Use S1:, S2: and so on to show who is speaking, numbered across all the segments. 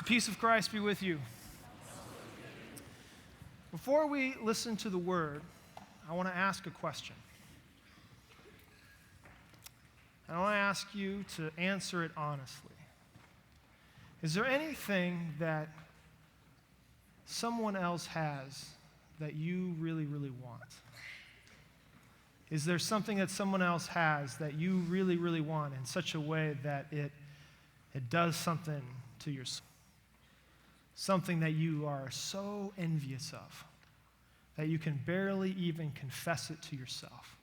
S1: The peace of Christ be with you. Before we listen to the word, I want to ask a question. I want to ask you to answer it honestly. Is there anything that someone else has that you really, really want? Is there something that someone else has that you really, really want in such a way that it does something to your soul? Something that you are so envious of that you can barely even confess it to yourself?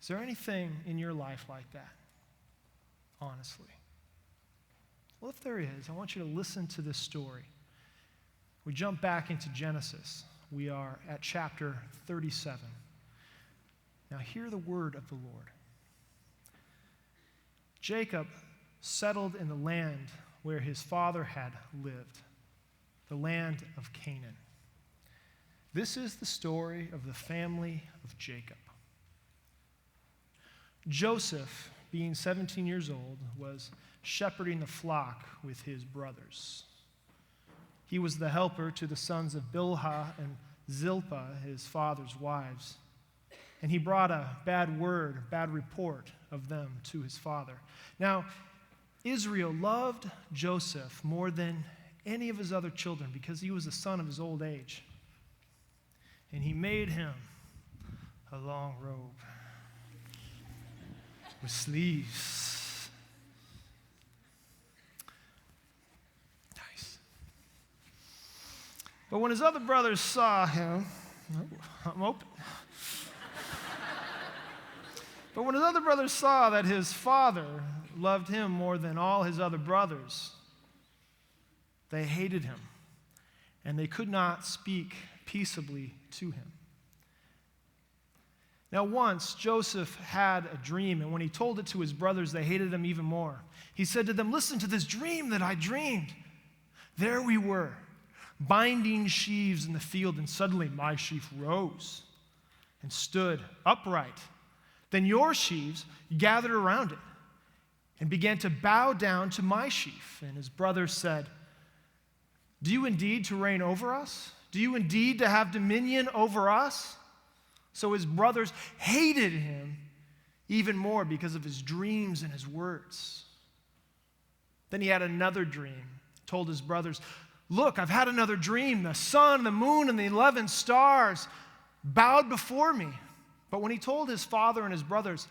S1: Is there anything in your life like that? Honestly. Well, if there is, I want you to listen to this story. We jump back into Genesis. We are at chapter 37. Now hear the word of the Lord. Jacob settled in the land where his father had lived, the land of Canaan. This is the story of the family of Jacob. Joseph, being 17 years old, was shepherding the flock with his brothers. He was the helper to the sons of Bilhah and Zilpah, his father's wives. And he brought a bad report of them to his father. Now, Israel loved Joseph more than any of his other children because he was the son of his old age. And he made him a long robe with sleeves. Nice. But when his other brothers saw him, I'm open. But when his other brothers saw that his father loved him more than all his other brothers, they hated him, and they could not speak peaceably to him. Now once Joseph had a dream, and when he told it to his brothers, they hated him even more. He said to them, "Listen to this dream that I dreamed. There we were, binding sheaves in the field, and suddenly my sheaf rose and stood upright. Then your sheaves gathered around it and began to bow down to my sheaf." And his brothers said, "Do you indeed to reign over us? Do you indeed to have dominion over us?" So his brothers hated him even more because of his dreams and his words. Then he had another dream, told his brothers, "Look, I've had another dream. The sun, the moon, and the 11 stars bowed before me." But when he told his father and his brothers,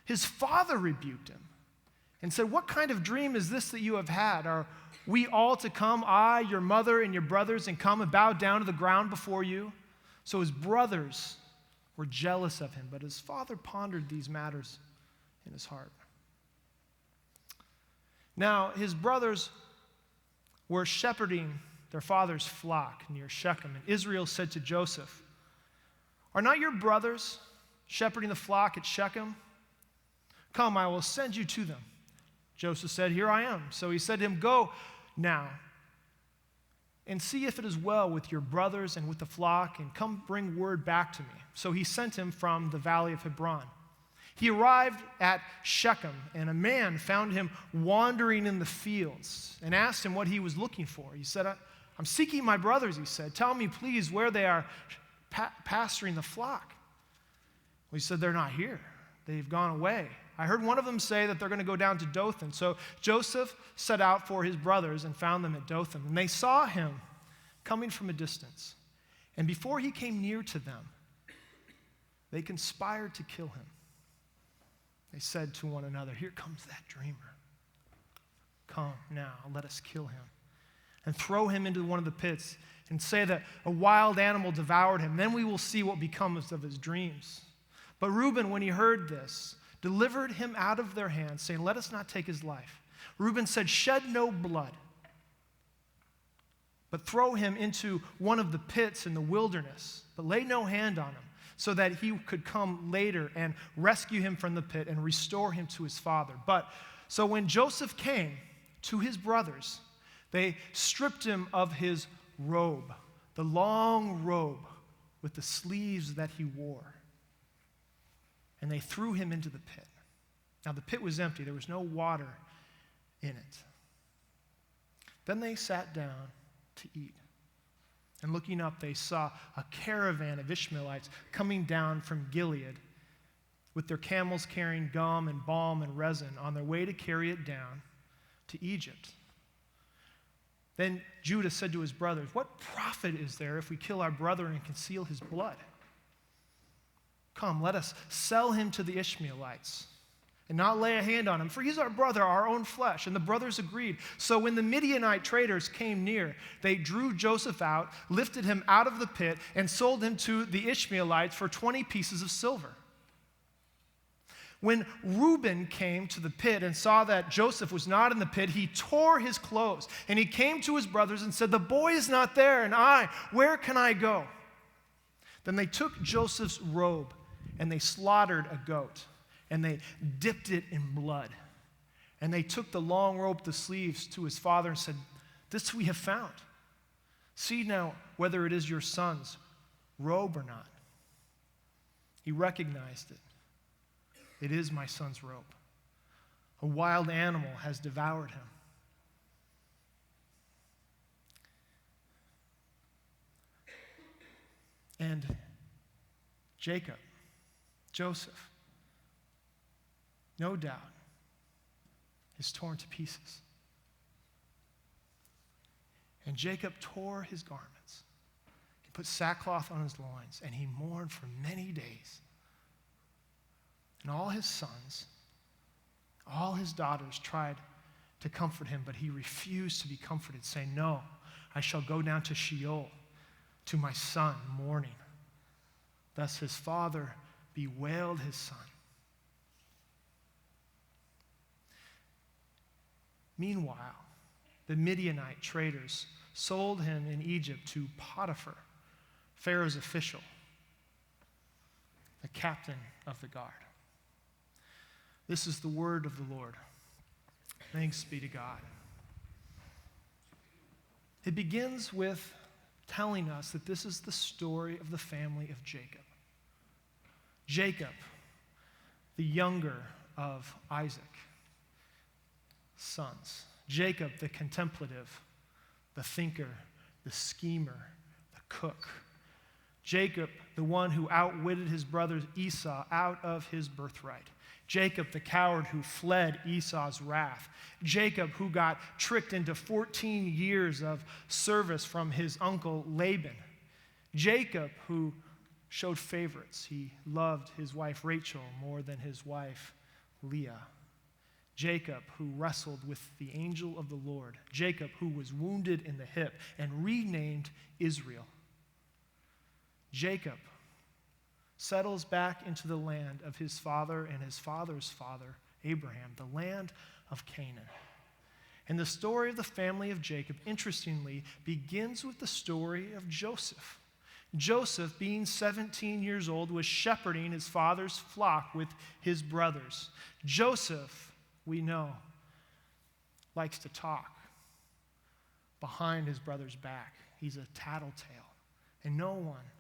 S1: his father rebuked him and said, "What kind of dream is this that you have had? Are we all to come, I, your mother, and your brothers, and come and bow down to the ground before you?" So his brothers were jealous of him, but his father pondered these matters in his heart. Now his brothers were shepherding their father's flock near Shechem, and Israel said to Joseph, "Are not your brothers shepherding the flock at Shechem? Come, I will send you to them." Joseph said, "Here I am." So he said to him, "Go now and see if it is well with your brothers and with the flock, and come bring word back to me." So he sent him from the valley of Hebron. He arrived at Shechem, and a man found him wandering in the fields and asked him what he was looking for. He said, "I'm seeking my brothers," he said. "Tell me, please, where they are pasturing the flock." Well, he said, "They're not here. They've gone away. I heard one of them say that they're going to go down to Dothan." So Joseph set out for his brothers and found them at Dothan. And they saw him coming from a distance. And before he came near to them, they conspired to kill him. They said to one another, "Here comes that dreamer. Come now, let us kill him and throw him into one of the pits and say that a wild animal devoured him. Then we will see what becomes of his dreams." But Reuben, when he heard this, delivered him out of their hands, saying, "Let us not take his life." Reuben said, "Shed no blood, but throw him into one of the pits in the wilderness, but lay no hand on him, so that he could come later and rescue him from the pit and restore him to his father." So when Joseph came to his brothers, they stripped him of his robe, the long robe with the sleeves that he wore, and they threw him into the pit. Now the pit was empty. There was no water in it. Then they sat down to eat. And looking up, they saw a caravan of Ishmaelites coming down from Gilead with their camels carrying gum and balm and resin on their way to carry it down to Egypt. Then Judah said to his brothers, "What profit is there if we kill our brother and conceal his blood? Come, let us sell him to the Ishmaelites and not lay a hand on him, for he's our brother, our own flesh." And the brothers agreed. So when the Midianite traders came near, they drew Joseph out, lifted him out of the pit, and sold him to the Ishmaelites for 20 pieces of silver. When Reuben came to the pit and saw that Joseph was not in the pit, he tore his clothes, and he came to his brothers and said, "The boy is not there, and where can I go?" Then they took Joseph's robe, and they slaughtered a goat, and they dipped it in blood. And they took the long rope, the sleeves, to his father and said, "This we have found. See now whether it is your son's robe or not." He recognized it. "It is my son's robe. A wild animal has devoured him." And Joseph, no doubt, is torn to pieces. And Jacob tore his garments. He put sackcloth on his loins, and he mourned for many days. And all his sons, all his daughters tried to comfort him, but he refused to be comforted, saying, "No, I shall go down to Sheol, to my son, mourning." Thus his father bewailed his son. Meanwhile, the Midianite traders sold him in Egypt to Potiphar, Pharaoh's official, the captain of the guard. This is the word of the Lord. Thanks be to God. It begins with telling us that this is the story of the family of Jacob. Jacob, the younger of Isaac's sons. Jacob, the contemplative, the thinker, the schemer, the cook. Jacob, the one who outwitted his brother Esau out of his birthright. Jacob, the coward who fled Esau's wrath. Jacob, who got tricked into 14 years of service from his uncle Laban. Jacob, who showed favorites. He loved his wife Rachel more than his wife Leah. Jacob, who wrestled with the angel of the Lord. Jacob, who was wounded in the hip and renamed Israel. Jacob settles back into the land of his father and his father's father, Abraham, the land of Canaan. And the story of the family of Jacob, interestingly, begins with the story of Joseph. Joseph, being 17 years old, was shepherding his father's flock with his brothers. Joseph, we know, likes to talk behind his brother's back. He's a tattletale, and no one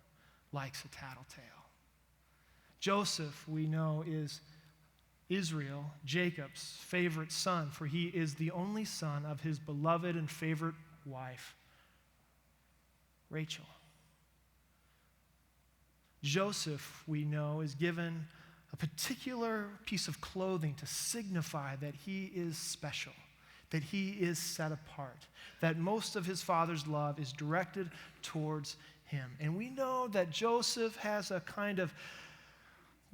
S1: likes a tattletale. Joseph, we know, is Israel, Jacob's favorite son, for he is the only son of his beloved and favorite wife, Rachel. Joseph, we know, is given a particular piece of clothing to signify that he is special, that he is set apart, that most of his father's love is directed towards him. And we know that Joseph has a kind of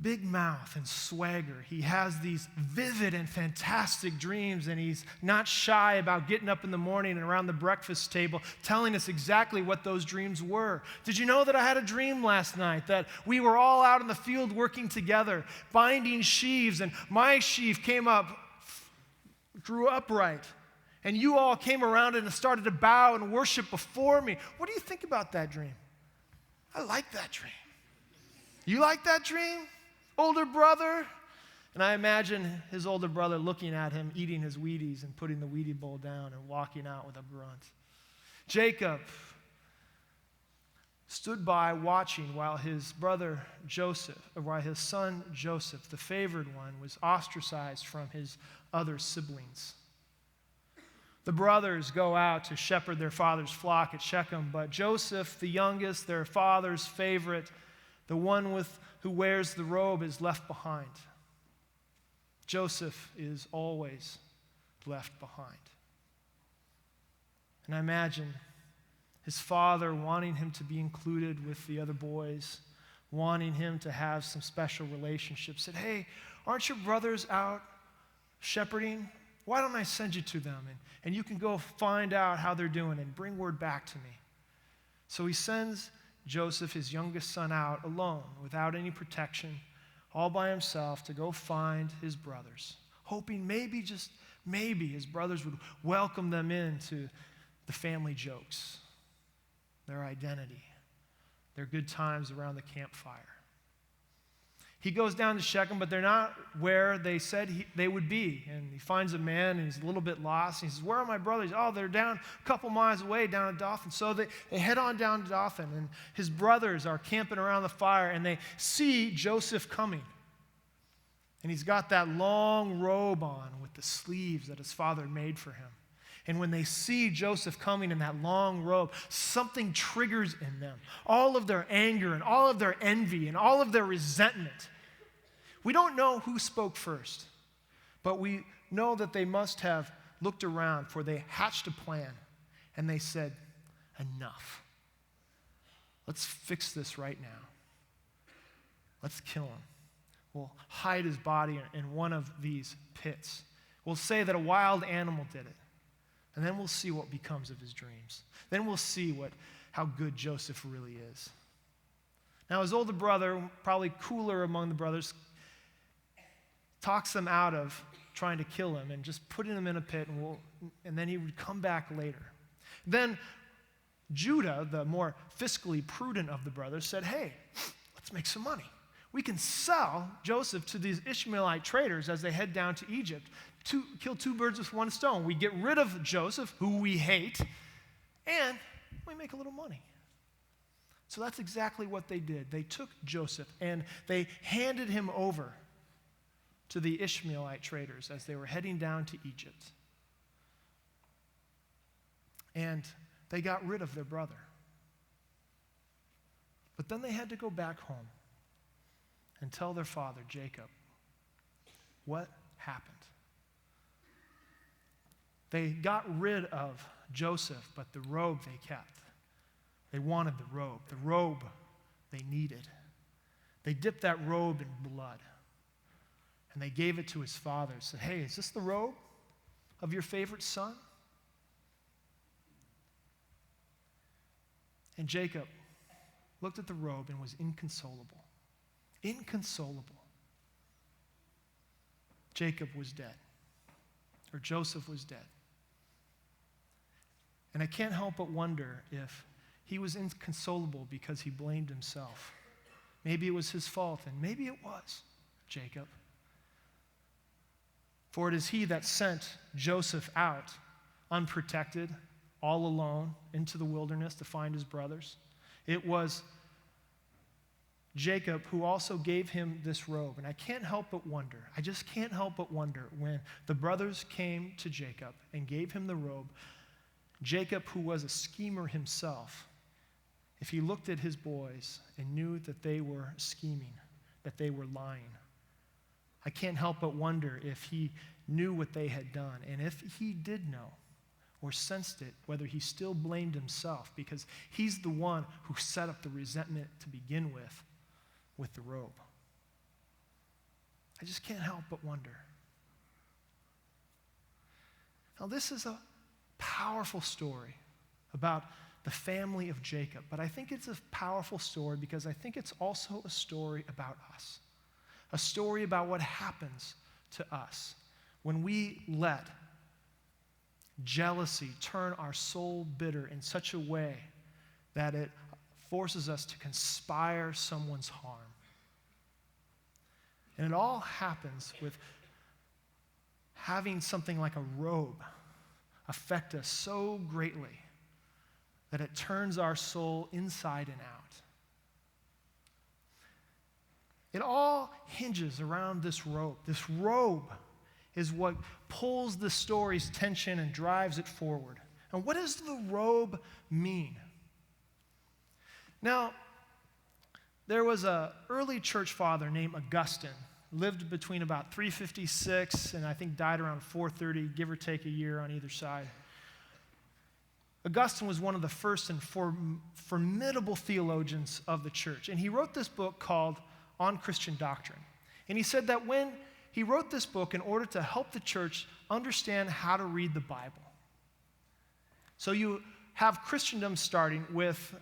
S1: big mouth and swagger. He has these vivid and fantastic dreams, and he's not shy about getting up in the morning and around the breakfast table telling us exactly what those dreams were. Did you know that I had a dream last night that we were all out in the field working together, binding sheaves, and my sheaf came up, grew upright, and you all came around it and started to bow and worship before me. What do you think about that dream? I like that dream. You like that dream? Older brother? And I imagine his older brother looking at him, eating his Wheaties and putting the Wheatie bowl down and walking out with a grunt. Jacob stood by watching while his brother Joseph, or while his son Joseph, the favored one, was ostracized from his other siblings. The brothers go out to shepherd their father's flock at Shechem, but Joseph, the youngest, their father's favorite, the one who wears the robe, is left behind. Joseph is always left behind. And I imagine his father wanting him to be included with the other boys, wanting him to have some special relationships. Said, hey, aren't your brothers out shepherding? Why don't I send you to them? And you can go find out how they're doing and bring word back to me. So he sends Joseph, his youngest son, out alone, without any protection, all by himself, to go find his brothers, hoping maybe, just maybe, his brothers would welcome them into the family jokes, their identity, their good times around the campfire. He goes down to Shechem, but they're not where they said they would be. And he finds a man, and he's a little bit lost. And he says, where are my brothers? Oh, they're down a couple miles away, down at Dothan. So they head on down to Dothan, and his brothers are camping around the fire, and they see Joseph coming. And he's got that long robe on with the sleeves that his father had made for him. And when they see Joseph coming in that long robe, something triggers in them. All of their anger and all of their envy and all of their resentment. We don't know who spoke first, but we know that they must have looked around, for they hatched a plan, and they said, enough. Let's fix this right now. Let's kill him. We'll hide his body in one of these pits. We'll say that a wild animal did it. And then we'll see what becomes of his dreams. Then we'll see how good Joseph really is. Now, his older brother, probably cooler among the brothers, talks them out of trying to kill him and just putting him in a pit, and then he would come back later. Then Judah, the more fiscally prudent of the brothers, said, hey, let's make some money. We can sell Joseph to these Ishmaelite traders as they head down to Egypt. Kill two birds with one stone. We get rid of Joseph, who we hate, and we make a little money. So that's exactly what they did. They took Joseph and they handed him over to the Ishmaelite traders as they were heading down to Egypt. And they got rid of their brother. But then they had to go back home and tell their father, Jacob, what happened. They got rid of Joseph, but the robe they kept. They wanted the robe they needed. They dipped that robe in blood, and they gave it to his father. Said, hey, is this the robe of your favorite son? And Jacob looked at the robe and was inconsolable. Inconsolable. Jacob was dead, or Joseph was dead. And I can't help but wonder if he was inconsolable because he blamed himself. Maybe it was his fault, and maybe it was Jacob. For it is he that sent Joseph out, unprotected, all alone, into the wilderness to find his brothers. It was Jacob who also gave him this robe. And I can't help but wonder, I just can't help but wonder, when the brothers came to Jacob and gave him the robe, Jacob, who was a schemer himself, if he looked at his boys and knew that they were scheming, that they were lying, I can't help but wonder if he knew what they had done. And if he did know or sensed it, whether he still blamed himself, because he's the one who set up the resentment to begin with the robe. I just can't help but wonder. Now, this is a powerful story about the family of Jacob, but I think it's a powerful story because I think it's also a story about us, a story about what happens to us when we let jealousy turn our soul bitter in such a way that it forces us to conspire someone's harm. And it all happens with having something like a robe affect us so greatly that it turns our soul inside and out. It all hinges around this robe. This robe is what pulls the story's tension and drives it forward. And what does the robe mean? Now, there was an early church father named Augustine, lived between about 356 and I think died around 430, give or take a year on either side. Augustine was one of the first and formidable theologians of the church, and he wrote this book called On Christian Doctrine. And he said that when he wrote this book in order to help the church understand how to read the Bible. So you have Christendom starting with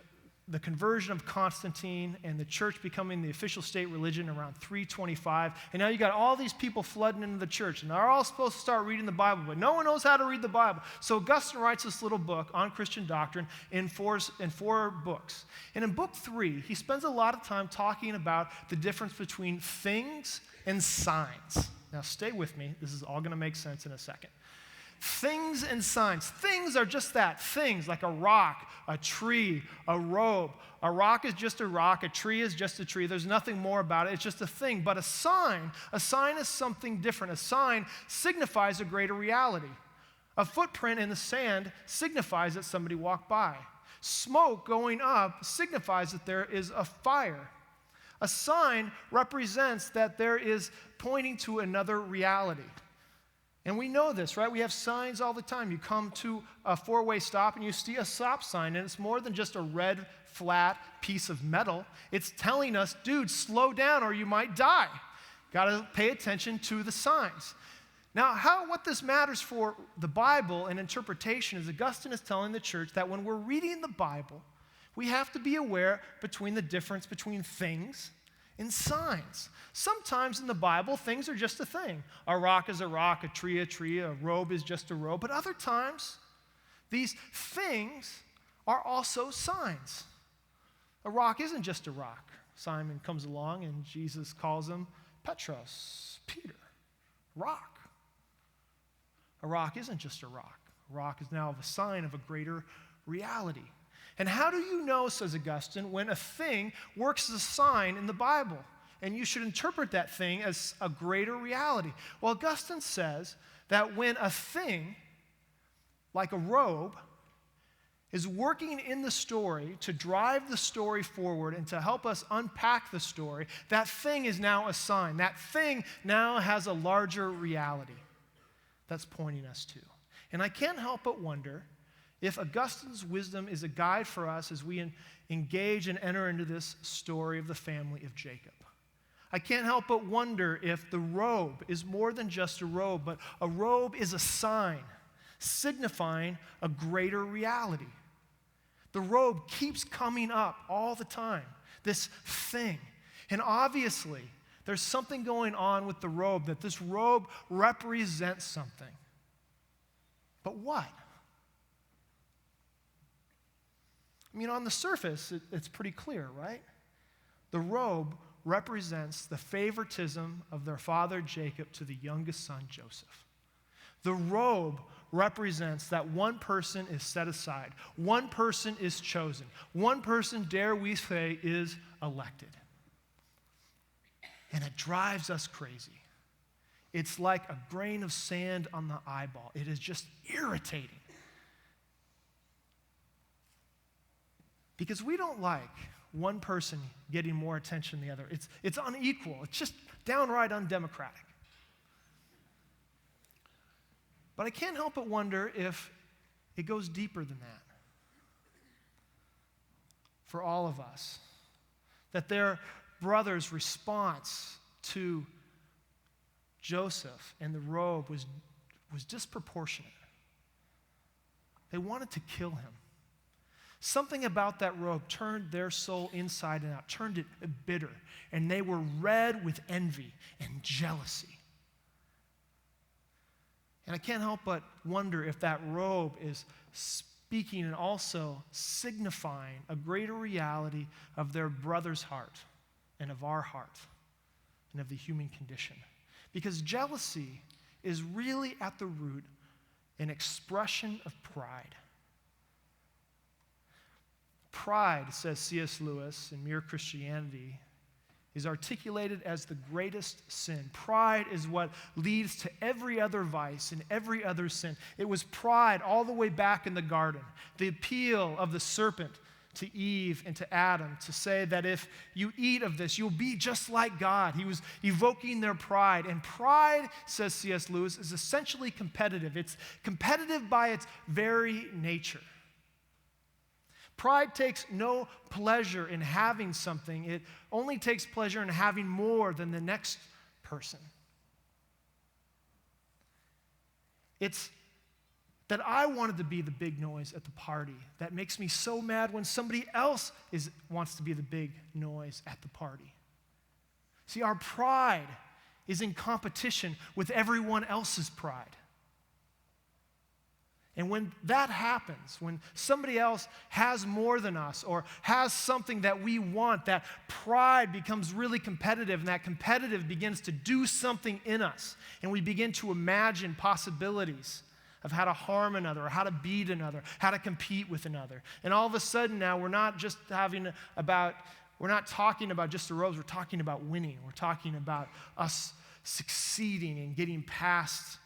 S1: the conversion of Constantine and the church becoming the official state religion around 325. And now you got all these people flooding into the church, and they're all supposed to start reading the Bible, but no one knows how to read the Bible. So Augustine writes this little book on Christian doctrine in four books. And in book 3, he spends a lot of time talking about the difference between things and signs. Now stay with me. This is all going to make sense in a second. Things and signs. Things are just that. Things like a rock, a tree, a robe. A rock is just a rock. A tree is just a tree. There's nothing more about it. It's just a thing. But a sign is something different. A sign signifies a greater reality. A footprint in the sand signifies that somebody walked by. Smoke going up signifies that there is a fire. A sign represents that there is pointing to another reality. And we know this, right? We have signs all the time. You come to a four-way stop and you see a stop sign, and it's more than just a red, flat piece of metal. It's telling us, dude, slow down or you might die. Got to pay attention to the signs. Now, what this matters for the Bible and interpretation is Augustine is telling the church that when we're reading the Bible, we have to be aware between the difference between things and signs. Sometimes in the Bible, things are just a thing. A rock is a rock, a tree, a robe is just a robe. But other times, these things are also signs. A rock isn't just a rock. Simon comes along and Jesus calls him Petros, Peter, rock. A rock isn't just a rock. A rock is now a sign of a greater reality. And how do you know, says Augustine, when a thing works as a sign in the Bible? And you should interpret that thing as a greater reality. Well, Augustine says that when a thing, like a robe, is working in the story to drive the story forward and to help us unpack the story, that thing is now a sign. That thing now has a larger reality that's pointing us to. And I can't help but wonder if Augustine's wisdom is a guide for us as we engage and enter into this story of the family of Jacob. I can't help but wonder if the robe is more than just a robe, but a robe is a sign signifying a greater reality. The robe keeps coming up all the time, this thing. And obviously, there's something going on with the robe, that this robe represents something. But what? I mean, on the surface, it's pretty clear, right? The robe represents the favoritism of their father Jacob to the youngest son Joseph. The robe represents that one person is set aside, one person is chosen, one person, dare we say, is elected. And it drives us crazy. It's like a grain of sand on the eyeball. It is just irritating. Because we don't like one person getting more attention than the other. It's unequal. It's just downright undemocratic. But I can't help but wonder if it goes deeper than that for all of us. That their brother's response to Joseph and the robe was disproportionate. They wanted to kill him. Something about that robe turned their soul inside and out, turned it bitter, and they were red with envy and jealousy. And I can't help but wonder if that robe is speaking and also signifying a greater reality of their brother's heart and of our heart and of the human condition. Because jealousy is really at the root an expression of pride. Pride, says C.S. Lewis in Mere Christianity, is articulated as the greatest sin. Pride is what leads to every other vice and every other sin. It was pride all the way back in the garden. The appeal of the serpent to Eve and to Adam to say that if you eat of this, you'll be just like God. He was evoking their pride. And pride, says C.S. Lewis, is essentially competitive. It's competitive by its very nature. Pride takes no pleasure in having something. It only takes pleasure in having more than the next person. It's that I wanted to be the big noise at the party that makes me so mad when somebody else wants to be the big noise at the party. See, our pride is in competition with everyone else's pride. And when that happens, when somebody else has more than us or has something that we want, that pride becomes really competitive, and that competitive begins to do something in us. And we begin to imagine possibilities of how to harm another or how to beat another, how to compete with another. And all of a sudden now we're not talking about just the robes, we're talking about winning. We're talking about us succeeding and getting past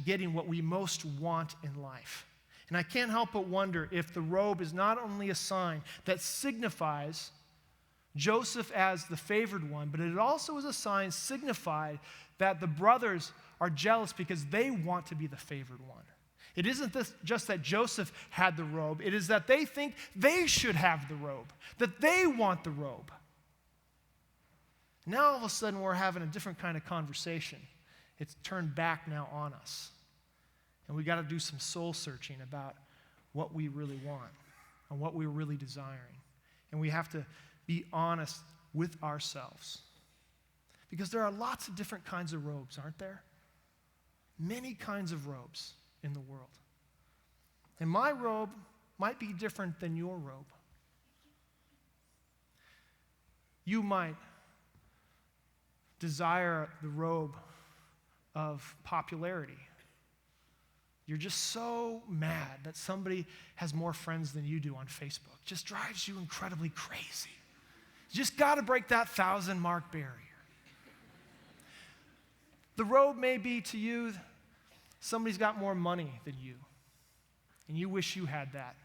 S1: getting what we most want in life. And I can't help but wonder if the robe is not only a sign that signifies Joseph as the favored one, but it also is a sign signified that the brothers are jealous because they want to be the favored one. It isn't just that Joseph had the robe, it is that they think they should have the robe, that they want the robe. Now all of a sudden we're having a different kind of conversation. It's turned back now on us. And we got to do some soul searching about what we really want and what we're really desiring. And we have to be honest with ourselves. Because there are lots of different kinds of robes, aren't there? Many kinds of robes in the world. And my robe might be different than your robe. You might desire the robe of popularity. You're just so mad that somebody has more friends than you do on Facebook. It just drives you incredibly crazy. You just got to break that 1,000-mark barrier. The robe may be to you, somebody's got more money than you, and you wish you had that.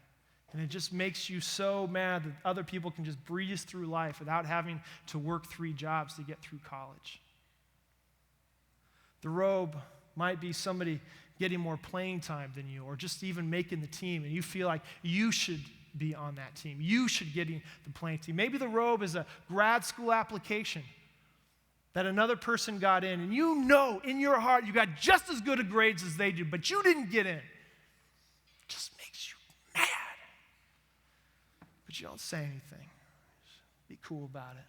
S1: And it just makes you so mad that other people can just breeze through life without having to work 3 jobs to get through college. The robe might be somebody getting more playing time than you, or just even making the team, and you feel like you should be on that team. You should get in the playing team. Maybe the robe is a grad school application that another person got in, and you know in your heart you got just as good a grades as they do, but you didn't get in. It just makes you mad. But you don't say anything. Just be cool about it.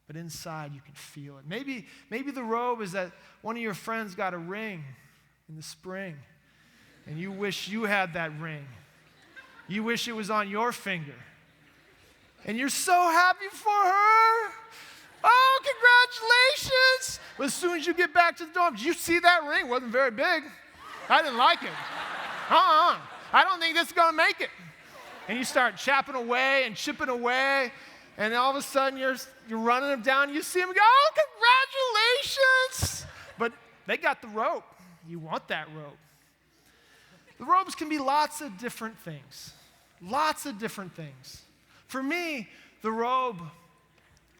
S1: But inside you can feel it. Maybe the robe is that one of your friends got a ring in the spring, and you wish you had that ring. You wish it was on your finger. And you're so happy for her. Oh, congratulations. But as soon as you get back to the dorm, did you see that ring? It wasn't very big. I didn't like it. I don't think this is going to make it. And you start chapping away and chipping away, and all of a sudden you're running them down, and you see them go, oh, congratulations. But they got the rope. You want that rope. The robes can be lots of different things. Lots of different things. For me, the robe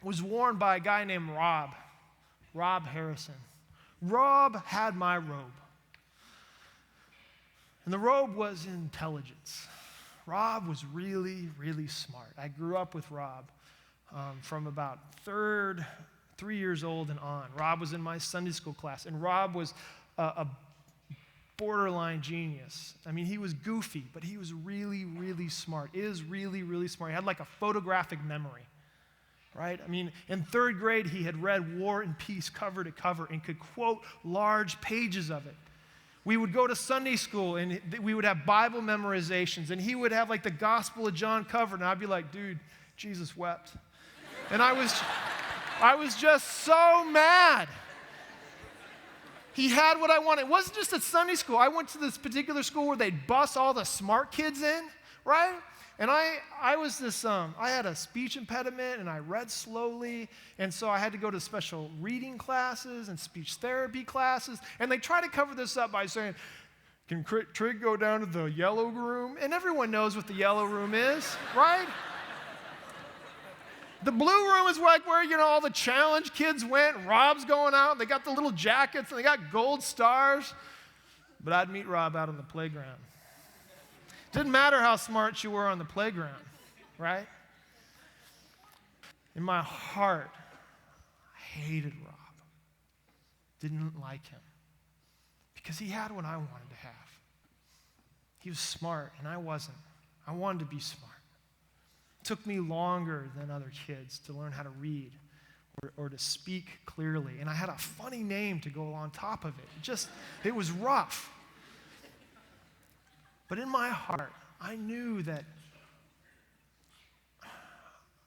S1: was worn by a guy named Rob Harrison. Rob had my robe. And the robe was intelligence. Rob was really, really smart. I grew up with Rob from about 3 years old and on. Rob was in my Sunday school class, and Rob was a borderline genius. I mean, he was goofy, but he was really, really smart. Is really, really smart. He had like a photographic memory, right? I mean, in 3rd grade, he had read War and Peace cover to cover and could quote large pages of it. We would go to Sunday school, and we would have Bible memorizations, and he would have like the Gospel of John covered, and I'd be like, dude, Jesus wept. And I was just so mad. He had what I wanted. It wasn't just at Sunday school. I went to this particular school where they'd bus all the smart kids in, right? And I was this, I had a speech impediment and I read slowly. And so I had to go to special reading classes and speech therapy classes. And they try to cover this up by saying, can Trig go down to the yellow room? And everyone knows what the yellow room is, right? The blue room is like where, all the challenge kids went. Rob's going out. They got the little jackets and they got gold stars. But I'd meet Rob out on the playground. Didn't matter how smart you were on the playground, right? In my heart, I hated Rob. Didn't like him. Because he had what I wanted to have. He was smart, and I wasn't. I wanted to be smart. It took me longer than other kids to learn how to read or to speak clearly. And I had a funny name to go on top of it. It was rough. But in my heart, I knew that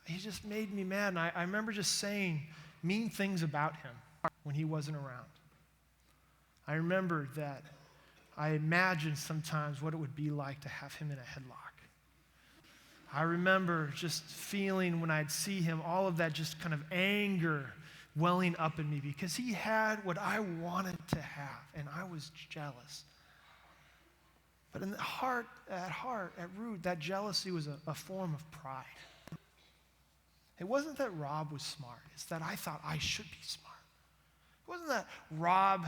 S1: he just made me mad. And I remember just saying mean things about him when he wasn't around. I remember that I imagined sometimes what it would be like to have him in a headlock. I remember just feeling when I'd see him, all of that just kind of anger welling up in me because he had what I wanted to have, and I was jealous. But in the heart, at root, that jealousy was a form of pride. It wasn't that Rob was smart. It's that I thought I should be smart. It wasn't that Rob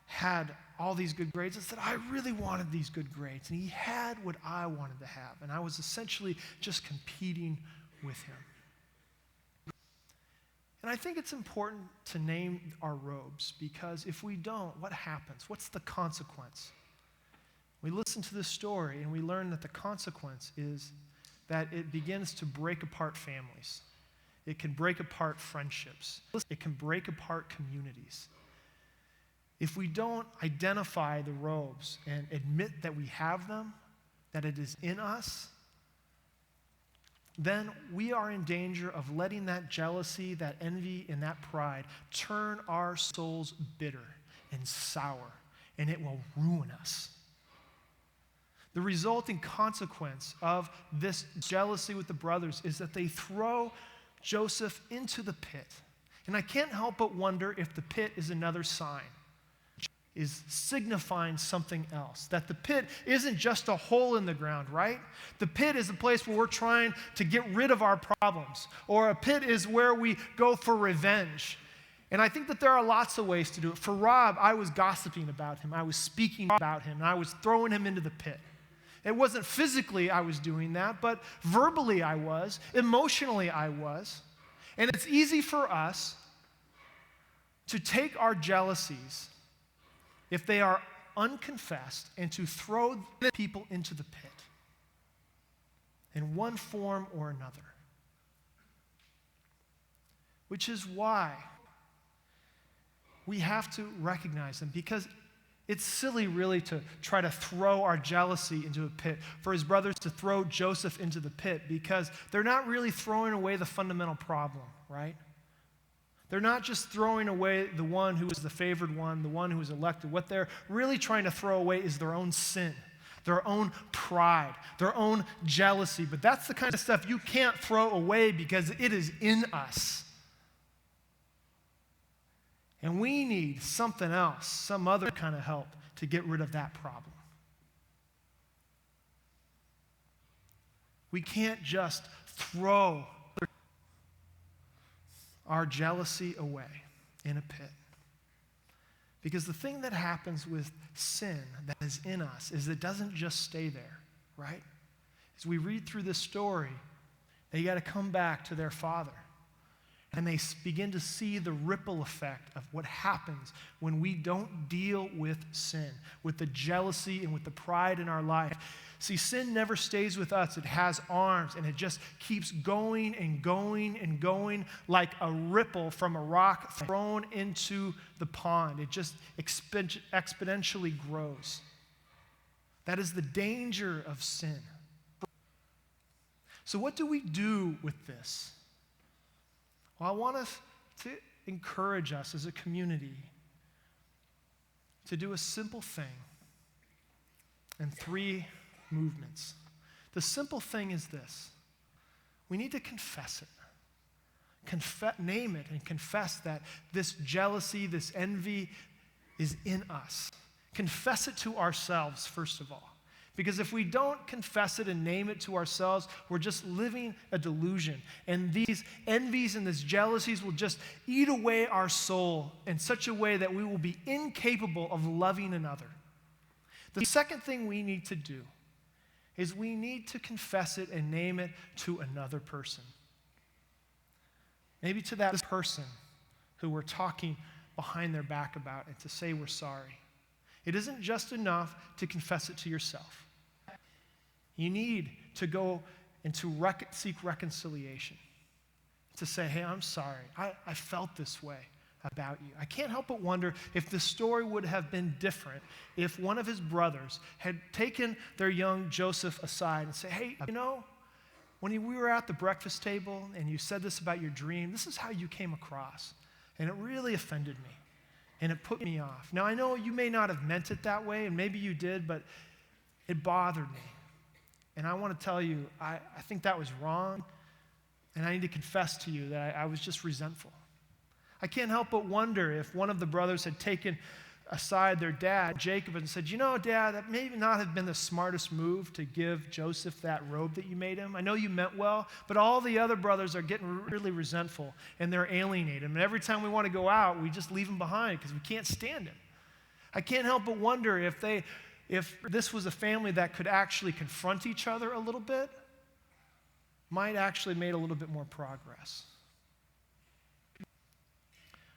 S1: had all these good grades. It's that I really wanted these good grades, and he had what I wanted to have, and I was essentially just competing with him. And I think it's important to name our robes, because if we don't, what happens? What's the consequence? We listen to this story and we learn that the consequence is that it begins to break apart families. It can break apart friendships. It can break apart communities. If we don't identify the robes and admit that we have them, that it is in us, then we are in danger of letting that jealousy, that envy, and that pride turn our souls bitter and sour, and it will ruin us. The resulting consequence of this jealousy with the brothers is that they throw Joseph into the pit. And I can't help but wonder if the pit is another sign, is signifying something else. That the pit isn't just a hole in the ground, right? The pit is a place where we're trying to get rid of our problems. Or a pit is where we go for revenge. And I think that there are lots of ways to do it. For Rob, I was gossiping about him. I was speaking about him. And I was throwing him into the pit. It wasn't physically I was doing that, but verbally I was. Emotionally I was. And it's easy for us to take our jealousies, if they are unconfessed, and to throw people into the pit in one form or another. Which is why we have to recognize them, because it's silly really to try to throw our jealousy into a pit, for his brothers to throw Joseph into the pit, because they're not really throwing away the fundamental problem, right? They're not just throwing away the one who was the favored one, the one who was elected. What they're really trying to throw away is their own sin, their own pride, their own jealousy. But that's the kind of stuff you can't throw away because it is in us. And we need something else, some other kind of help to get rid of that problem. We can't just throw our jealousy away in a pit. Because the thing that happens with sin that is in us is it doesn't just stay there, right? As we read through this story, they got to come back to their father. And they begin to see the ripple effect of what happens when we don't deal with sin, with the jealousy and with the pride in our life. See, sin never stays with us. It has arms, and it just keeps going and going and going like a ripple from a rock thrown into the pond. It just exponentially grows. That is the danger of sin. So what do we do with this? Well, I want us to encourage us as a community to do a simple thing in 3 movements. The simple thing is this. We need to confess it. Name it and confess that this jealousy, this envy is in us. Confess it to ourselves, first of all. Because if we don't confess it and name it to ourselves, we're just living a delusion. And these envies and these jealousies will just eat away our soul in such a way that we will be incapable of loving another. The second thing we need to do is we need to confess it and name it to another person. Maybe to that person who we're talking behind their back about and to say we're sorry. It isn't just enough to confess it to yourself. You need to go and to seek reconciliation. To say, hey, I'm sorry. I felt this way about you. I can't help but wonder if the story would have been different if one of his brothers had taken their young Joseph aside and said, hey, when we were at the breakfast table and you said this about your dream, this is how you came across. And it really offended me. And it put me off. Now, I know you may not have meant it that way, and maybe you did, but it bothered me. And I want to tell you, I think that was wrong, and I need to confess to you that I was just resentful. I can't help but wonder if one of the brothers had taken aside their dad, Jacob, and said, Dad, that may not have been the smartest move to give Joseph that robe that you made him. I know you meant well, but all the other brothers are getting really resentful, and they're alienated him. And every time we want to go out, we just leave him behind because we can't stand him. I can't help but wonder if this was a family that could actually confront each other a little bit, might actually made a little bit more progress.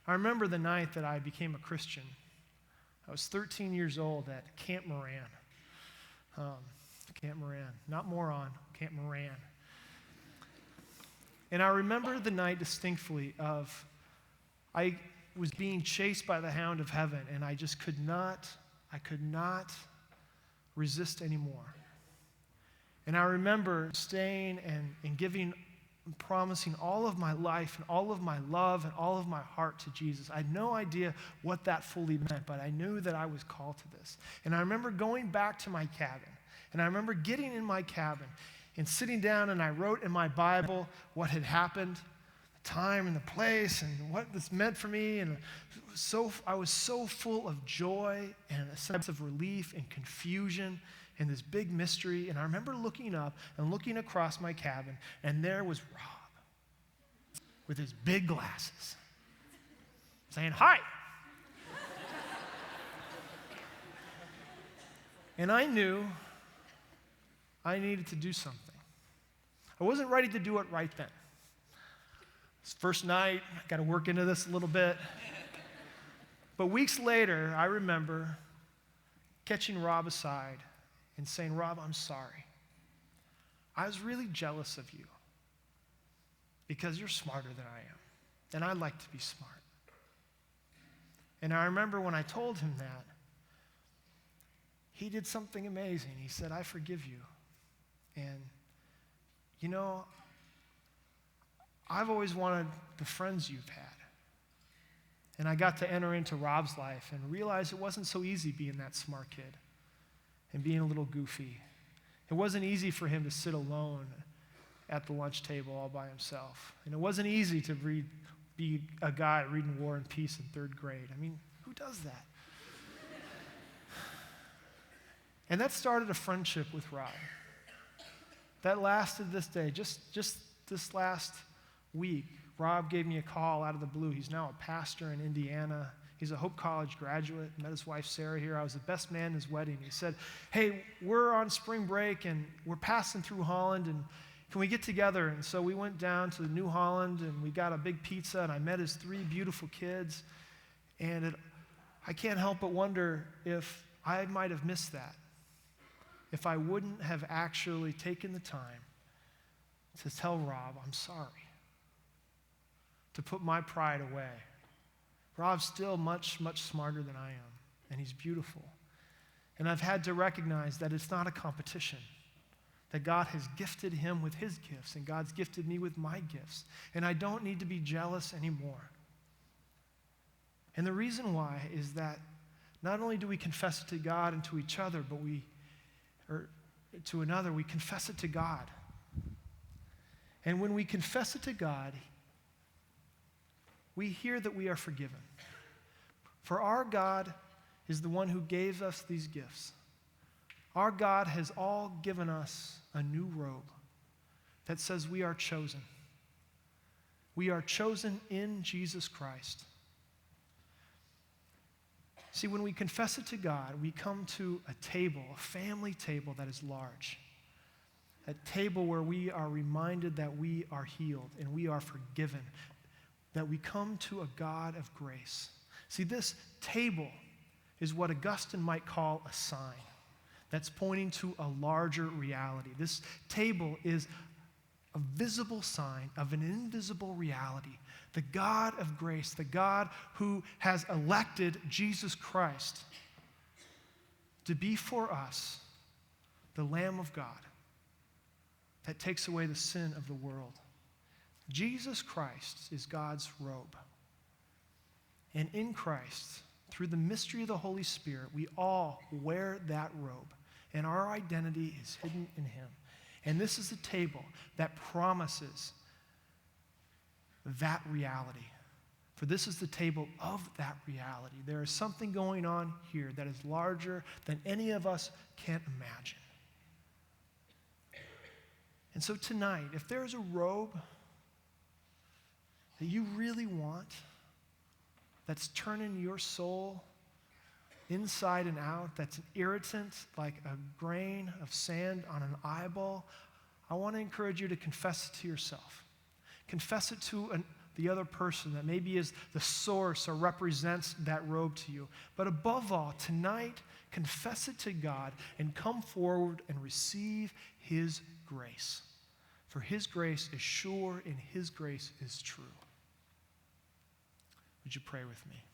S1: I remember the night that I became a Christian. I was 13 years old at Camp Moran. Camp Moran, not Moron, Camp Moran. And I remember the night distinctly of I was being chased by the hound of heaven, and I just could not resist anymore. And I remember staying and giving, promising all of my life and all of my love and all of my heart to Jesus. I had no idea what that fully meant, but I knew that I was called to this. And I remember going back to my cabin, and I remember getting in my cabin and sitting down, and I wrote in my Bible what had happened, the time and the place, and what this meant for me. And I was so full of joy and a sense of relief and confusion and this big mystery. And I remember looking up and looking across my cabin, and there was Rob with his big glasses saying, hi. And I knew I needed to do something. I wasn't ready to do it right then. It's first night, I got to work into this a little bit. But weeks later, I remember catching Rob aside and saying, Rob, I'm sorry. I was really jealous of you because you're smarter than I am, and I like to be smart. And I remember when I told him that, he did something amazing. He said, I forgive you. And, I've always wanted the friends you've had. And I got to enter into Rob's life and realize it wasn't so easy being that smart kid and being a little goofy. It wasn't easy for him to sit alone at the lunch table all by himself. And it wasn't easy to be a guy reading War and Peace in third grade. I mean, who does that? And that started a friendship with Rob. That lasted this day. Just this last week, Rob gave me a call out of the blue. He's now a pastor in Indiana. He's a Hope College graduate. Met his wife, Sarah, here. I was the best man in his wedding. He said, hey, we're on spring break, and we're passing through Holland, and can we get together? And so we went down to New Holland, and we got a big pizza, and I met his 3 beautiful kids. And I can't help but wonder if I might have missed that, if I wouldn't have actually taken the time to tell Rob, I'm sorry, to put my pride away. Rob's still much, much smarter than I am, and he's beautiful. And I've had to recognize that it's not a competition, that God has gifted him with his gifts, and God's gifted me with my gifts, and I don't need to be jealous anymore. And the reason why is that not only do we confess it to God and to each other, but to another, we confess it to God. And when we confess it to God, we hear that we are forgiven. For our God is the one who gave us these gifts. Our God has all given us a new robe that says we are chosen. We are chosen in Jesus Christ. See, when we confess it to God, we come to a table, a family table that is large. A table where we are reminded that we are healed and we are forgiven. That we come to a God of grace. See, this table is what Augustine might call a sign that's pointing to a larger reality. This table is a visible sign of an invisible reality. The God of grace, the God who has elected Jesus Christ to be for us the Lamb of God that takes away the sin of the world. Jesus Christ is God's robe. And in Christ, through the mystery of the Holy Spirit, we all wear that robe, and our identity is hidden in him. And this is a table that promises that reality. For this is the table of that reality. There is something going on here that is larger than any of us can imagine. And so tonight, if there is a robe that you really want, that's turning your soul inside and out, that's an irritant like a grain of sand on an eyeball, I want to encourage you to confess it to yourself. Confess it to the other person that maybe is the source or represents that robe to you. But above all, tonight, confess it to God and come forward and receive his grace. For his grace is sure and his grace is true. Would you pray with me?